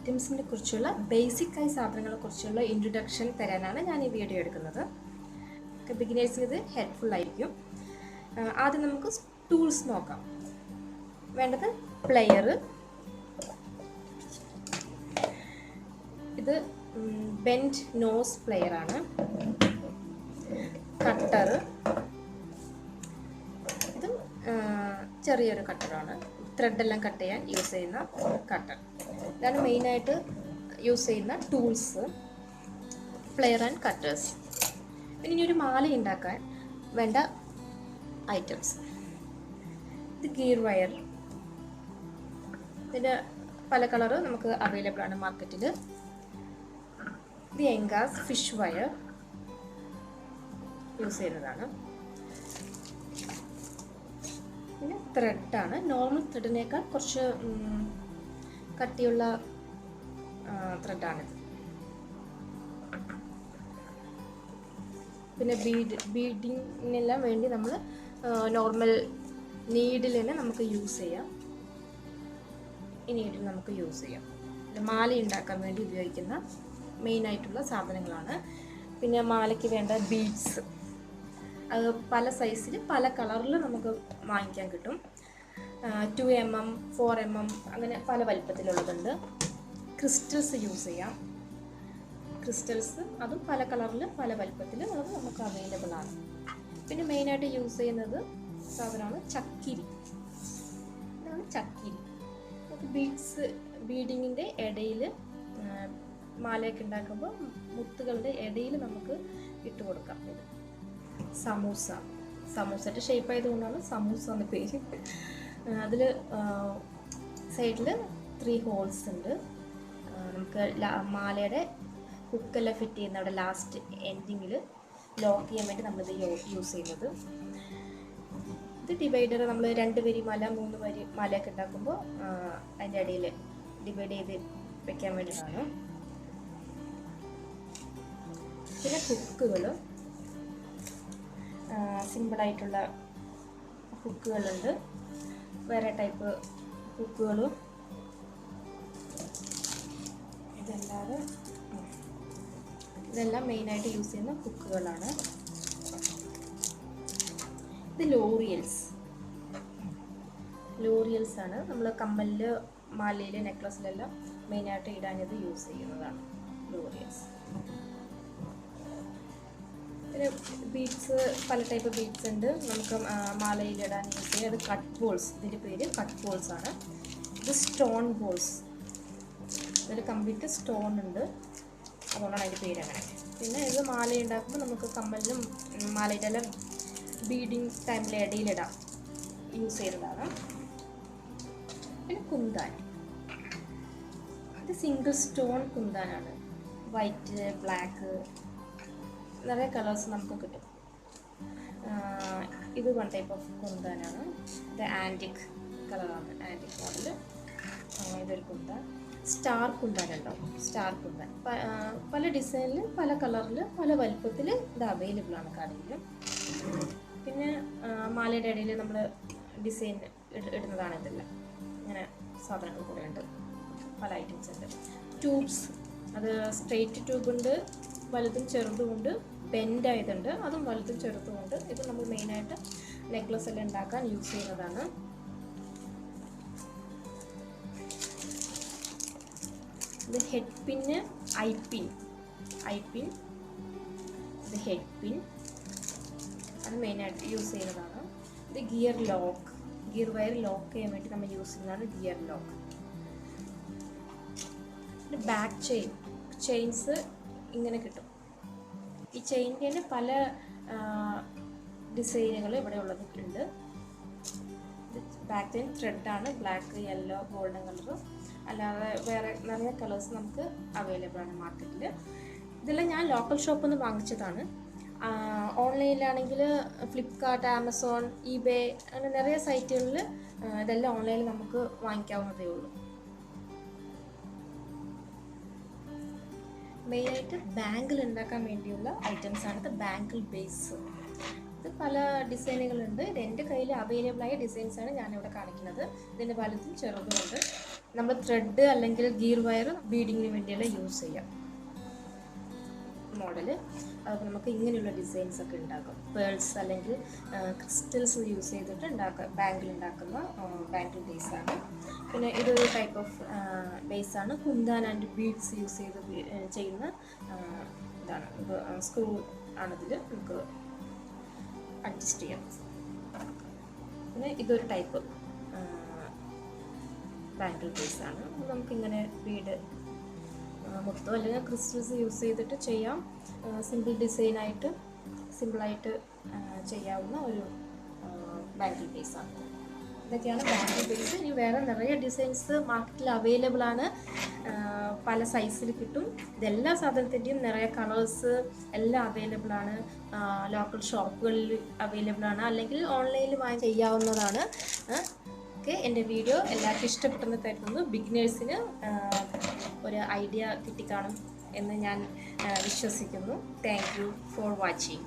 ഐറ്റംസിനെ കുറിച്ചുള്ള ബേസിക്കായി സാധനങ്ങളെ കുറിച്ചുള്ള ഇൻട്രൊഡക്ഷൻ തരാനാണ് ഞാൻ ഈ വീഡിയോ എടുക്കുന്നത്. ബിഗിനേഴ്സിന് ഇത് ഹെൽപ്ഫുൾ ആയിരിക്കും. ആദ്യം നമുക്ക് ടൂൾസ് നോക്കാം. വേണ്ടത് പ്ലെയർ, ഇത് ബെൻഡ് നോസ് പ്ലെയർ ആണ്. കട്ടർ, ഇത് ചെറിയൊരു കട്ടറാണ്, ത്രെഡെല്ലാം കട്ട് ചെയ്യാൻ യൂസ് ചെയ്യുന്ന കട്ടർ. ഇതാണ് മെയിനായിട്ട് യൂസ് ചെയ്യുന്ന ടൂൾസ്, പ്ലെയർ ആൻഡ് കട്ടേഴ്സ്. പിന്നെ ഇനി ഒരു മാല ഉണ്ടാക്കാൻ വേണ്ട ഐറ്റംസ്. ഇത് ഗിയർ വയർ, ഇതിൻ്റെ പല കളറ് നമുക്ക് അവൈലബിൾ ആണ് മാർക്കറ്റിൽ. ഇത് എങ്കാസ് ഫിഷ് വയർ യൂസ് ചെയ്യുന്നതാണ്. പിന്നെ ത്രെഡാണ്, നോർമൽ ത്രെഡിനേക്കാൾ കുറച്ച് കട്ടിയുള്ള ത്രെഡാണിത്. പിന്നെ ബീഡിങ്ങിനെല്ലാം വേണ്ടി നമ്മൾ നോർമൽ നീഡിൽ തന്നെ നമുക്ക് യൂസ് ചെയ്യാം. ഈ നീഡിൽ നമുക്ക് യൂസ് ചെയ്യാം. മാല ഉണ്ടാക്കാൻ വേണ്ടി ഉപയോഗിക്കുന്ന മെയിനായിട്ടുള്ള സാധനങ്ങളാണ്. പിന്നെ മാലയ്ക്ക് വേണ്ട ബീഡ്സ്, അത് പല സൈസിൽ പല കളറിൽ നമുക്ക് വാങ്ങിക്കാൻ കിട്ടും. 2 mm, 4 mm അങ്ങനെ പല വലിപ്പത്തിലുള്ളതുണ്ട്. ക്രിസ്റ്റൽസ് യൂസ് ചെയ്യാം. ക്രിസ്റ്റൽസ് അതും പല കളറിൽ പല വലിപ്പത്തിൽ അത് നമുക്ക് അവൈലബിൾ ആണ്. പിന്നെ മെയിനായിട്ട് യൂസ് ചെയ്യുന്നത് സാധനമാണ് ചക്കിരി. ഇതാണ് ചക്കിരി. നമുക്ക് ബീഡിങ്ങിൻ്റെ ഇടയിൽ മാലയൊക്കെ ഉണ്ടാക്കുമ്പോൾ മുത്തുകളുടെ ഇടയിൽ നമുക്ക് ഇട്ട് കൊടുക്കാം. ഇത് സമൂസയുടെ ഷേപ്പ് ആയതുകൊണ്ടാണ് സമൂസ എന്ന പേര്. അതിൽ സൈഡിൽ 3 ഹോൾസ് ഉണ്ട്. നമുക്ക് മാലയുടെ ഹുക്കെല്ലാം ഫിറ്റ് ചെയ്യുന്ന അവിടെ ലാസ്റ്റ് എൻഡിങ്ങിൽ ലോക്ക് ചെയ്യാൻ വേണ്ടി നമ്മളിത് യൂസ് ചെയ്യുന്നത്. ഇത് ഡിവൈഡർ, നമ്മൾ 2 വരി മാല 3 വരി മാലയൊക്കെ ഉണ്ടാക്കുമ്പോൾ അതിൻ്റെ ഇടയിൽ ഡിവൈഡ് ചെയ്ത് വെക്കാൻ വേണ്ടിയിട്ടാണ്. പിന്നെ ഹുക്കുകൾ, സിമ്പിളായിട്ടുള്ള ഹുക്കുകളുണ്ട്, വേറെ ടൈപ്പ് ഹുക്കുകളും. ഇതെല്ലാം മെയിനായിട്ട് യൂസ് ചെയ്യുന്ന ഹുക്കുകളാണ്. ഇത് ലോറിയൽസ് ആണ്. നമ്മൾ കമ്മലിൽ, മാലയിൽ, നെക്ലസിലെല്ലാം മെയിനായിട്ട് ഇടാനത് യൂസ് ചെയ്യുന്നതാണ് ലോറിയൽസ്. പിന്നെ ബീഡ്സ്, പല ടൈപ്പ് ബീഡ്സ് ഉണ്ട് നമുക്ക് മാലയിലിടാൻ യൂസ് ചെയ്യുക. അത് കട്ട് ബോൾസ്, ഇതിൻ്റെ പേര് കട്ട് ബോൾസ് ആണ്. ഇത് സ്റ്റോൺ ബോൾസ്, ഇതിൽ കംപ്ലീറ്റ് സ്റ്റോൺ ഉണ്ട്, അതുകൊണ്ടാണ് അതിൻ്റെ പേര് അങ്ങനെ. പിന്നെ ഇത് മാല ഉണ്ടാക്കുമ്പോൾ നമുക്ക് കമ്മലിനും മാലയുടെ എല്ലാം ബീഡിങ് ടൈമിൽ ഇടയിലിടാം യൂസ് ചെയ്യുന്നതാണ്. പിന്നെ കുന്താൻ, ഇത് സിംഗിൾ സ്റ്റോൺ കുന്താനാണ്. വൈറ്റ്, ബ്ലാക്ക്, നിറയെ കളേഴ്സ് നമുക്ക് കിട്ടും. ഇത് 1 ടൈപ്പ് ഓഫ് കുന്താനാണ്. ഇത് ആൻറ്റിക് കളറാണ്, ആൻറ്റിക് മോഡൽ. ഇതൊരു കുന്താൻ. സ്റ്റാർ കുന്താൻ ഉണ്ടാവും. സ്റ്റാർ കുന്താൻ പല ഡിസൈനിൽ, പല കളറിൽ, പല വലുപ്പത്തിൽ ഇത് അവൈലബിൾ ആണ് കടയിൽ. പിന്നെ മാലയുടെ ഇടയിൽ നമ്മൾ ഡിസൈൻ ഇടുന്നതാണ് ഇതെല്ലാം. ഇങ്ങനെ സാധനങ്ങൾ കൂടെ ഉണ്ട്, പല ഐറ്റംസ് ഉണ്ട്. ട്യൂബ്സ്, അത് സ്ട്രെയിറ്റ് ട്യൂബുണ്ട്, വലുതും ചെറുതുമുണ്ട്, ബെൻഡ് ആയതുണ്ട്, അതും വലുതും ചെറുതുമുണ്ട്. ഇത് നമ്മൾ മെയിനായിട്ട് നെക്ലസ് എല്ലാം ഉണ്ടാക്കാൻ യൂസ് ചെയ്യുന്നതാണ്. ഇത് ഹെഡ് പിന്ന്, ഐപ്പിൻ, ഇത് ഹെഡ് പിൻ, അത് മെയിനായിട്ട് യൂസ് ചെയ്യുന്നതാണ്. ഇത് ഗിയർ വയർ ലോക്ക് ചെയ്യാൻ വേണ്ടി നമ്മൾ യൂസ് ചെയ്യുന്നതാണ് ഗിയർ ലോക്ക്. പിന്നെ ബാക്ക് ചെയിൻസ് ഇങ്ങനെ കിട്ടും. ഈ ചെയിൻ്റെ തന്നെ പല ഡിസൈനുകൾ ഇവിടെ ഉള്ളത് ഉണ്ട്. ബാക്ക് ചെയിൻ ത്രെഡാണ്, ബ്ലാക്ക്, യെല്ലോ, ഗോൾഡൻ കളർ, അല്ലാതെ വേറെ നിറയെ കളേഴ്സ് നമുക്ക് അവൈലബിൾ ആണ് മാർക്കറ്റിൽ. ഇതെല്ലാം ഞാൻ ലോക്കൽ ഷോപ്പിൽ നിന്ന് വാങ്ങിച്ചതാണ്. ഓൺലൈനിലാണെങ്കിൽ ഫ്ലിപ്കാർട്ട്, ആമസോൺ, ഈബേ അങ്ങനെ നിറയെ സൈറ്റുകളിൽ ഇതെല്ലാം ഓൺലൈനിൽ നമുക്ക് വാങ്ങിക്കാവുന്നതേ ഉള്ളൂ. മെയിനായിട്ട് ബാങ്കിൾ ഉണ്ടാക്കാൻ വേണ്ടിയുള്ള ഐറ്റംസാണ്. ഇത് ബാങ്കിൾ ബേസ്. ഇത് പല ഡിസൈനുകളുണ്ട്. ഇത് എൻ്റെ കയ്യിൽ അവൈലബിൾ ആയ ഡിസൈൻസാണ് ഞാനിവിടെ കാണിക്കുന്നത്. ഇതിൻ്റെ വലുതും ചെറുതുമുണ്ട്. നമ്മൾ ത്രെഡ് അല്ലെങ്കിൽ ഗീർ വയർ ബീഡിങ്ങിന് വേണ്ടിയെല്ലാം യൂസ് ചെയ്യാം മോഡൽ. അപ്പോൾ നമുക്ക് ഇങ്ങനെയുള്ള ഡിസൈൻസ് ഒക്കെ ഉണ്ടാക്കാം. പേൾസ് അല്ലെങ്കിൽ ക്രിസ്റ്റൽസ് യൂസ് ചെയ്തിട്ട് ബാങ്കിൾ ഉണ്ടാക്കുന്ന ബാങ്കിൾ ബേസാണ്. പിന്നെ ഇതൊരു ടൈപ്പ് ഓഫ് ബേസാണ്. കുന്താൻ ആൻഡ് ബീഡ്സ് യൂസ് ചെയ്ത് ചെയ്യുന്ന ഇതാണ്. സ്ക്രൂ ആണിതിൽ നമുക്ക് അഡ്ജസ്റ്റ് ചെയ്യാം. പിന്നെ ഇതൊരു ടൈപ്പ് ബാങ്കിൾ ബേസാണ്. നമുക്കിങ്ങനെ ബീഡ് മൊത്തം അല്ലെങ്കിൽ ക്രിസ്റ്റൽസ് യൂസ് ചെയ്തിട്ട് ചെയ്യാം. സിമ്പിളായിട്ട് ചെയ്യാവുന്ന ഒരു ബാങ്കിൾ ബേസാണ്. ഇതൊക്കെയാണ് ബാങ്കിൾ ബേസ്. ഇനി വേറെ നിറയെ ഡിസൈൻസ് മാർക്കറ്റിൽ അവൈലബിൾ ആണ്. പല സൈസിൽ കിട്ടും. ഇതെല്ലാ സാധനത്തിൻ്റെയും നിറയെ കളേഴ്സ് എല്ലാം അവൈലബിൾ ആണ്. ലോക്കൽ ഷോപ്പുകളിൽ അവൈലബിൾ ആണ്, അല്ലെങ്കിൽ ഓൺലൈനിൽ വാങ്ങി ചെയ്യാവുന്നതാണ്. ഓക്കെ, എൻ്റെ വീഡിയോ എല്ലാവർക്കും ഇഷ്ടപ്പെട്ടെന്ന് കരുതുന്നു. ബിഗിനേഴ്സിന് ഒരു ഐഡിയ കിട്ടിക്കാണും എന്ന് ഞാൻ വിശ്വസിക്കുന്നു. Thank you for watching.